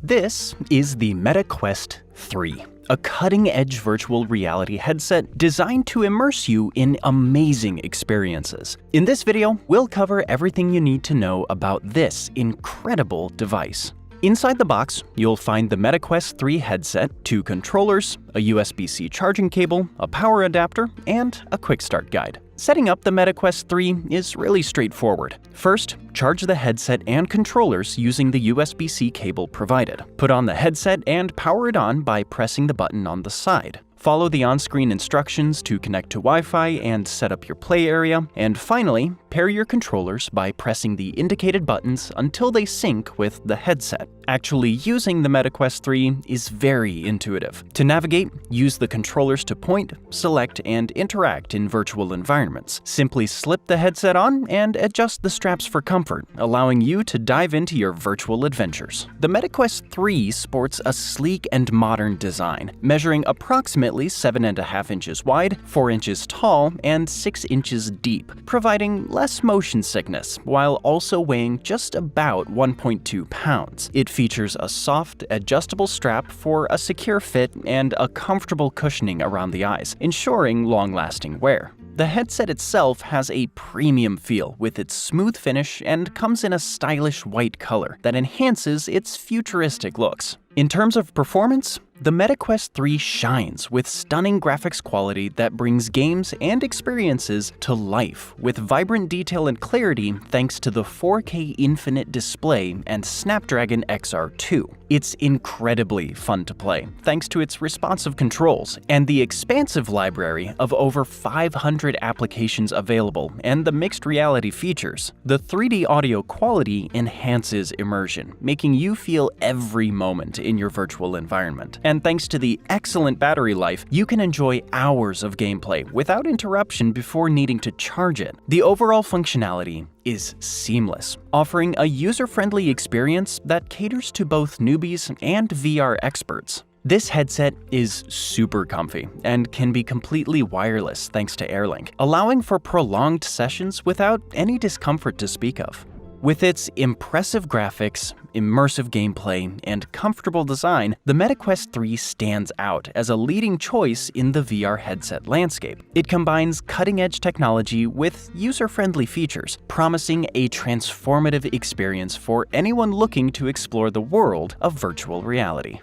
This is the Meta Quest 3, a cutting-edge virtual reality headset designed to immerse you in amazing experiences. In this video, we'll cover everything you need to know about this incredible device. Inside the box, you'll find the Meta Quest 3 headset, 2 controllers, a USB-C charging cable, a power adapter, and a quick start guide. Setting up the Meta Quest 3 is really straightforward. First, charge the headset and controllers using the USB-C cable provided. Put on the headset and power it on by pressing the button on the side. Follow the on-screen instructions to connect to Wi-Fi and set up your play area. And finally, pair your controllers by pressing the indicated buttons until they sync with the headset. Actually using the Meta Quest 3 is very intuitive. To navigate, use the controllers to point, select, and interact in virtual environments. Simply slip the headset on and adjust the straps for comfort, allowing you to dive into your virtual adventures. The Meta Quest 3 sports a sleek and modern design, measuring approximately 7.5 inches wide, 4 inches tall, and 6 inches deep, providing less motion sickness while also weighing just about 1.2 pounds. It features a soft, adjustable strap for a secure fit and a comfortable cushioning around the eyes, ensuring long-lasting wear. The headset itself has a premium feel with its smooth finish and comes in a stylish white color that enhances its futuristic looks. In terms of performance, the Meta Quest 3 shines with stunning graphics quality that brings games and experiences to life with vibrant detail and clarity thanks to the 4K Infinite display and Snapdragon XR2. It's incredibly fun to play thanks to its responsive controls and the expansive library of over 500 applications available and the mixed reality features. The 3D audio quality enhances immersion, making you feel every moment in your virtual environment. And thanks to the excellent battery life, you can enjoy hours of gameplay without interruption before needing to charge it. The overall functionality is seamless, offering a user-friendly experience that caters to both newbies and VR experts. This headset is super comfy and can be completely wireless thanks to AirLink, allowing for prolonged sessions without any discomfort to speak of. With its impressive graphics, immersive gameplay, and comfortable design, the Meta Quest 3 stands out as a leading choice in the VR headset landscape. It combines cutting-edge technology with user-friendly features, promising a transformative experience for anyone looking to explore the world of virtual reality.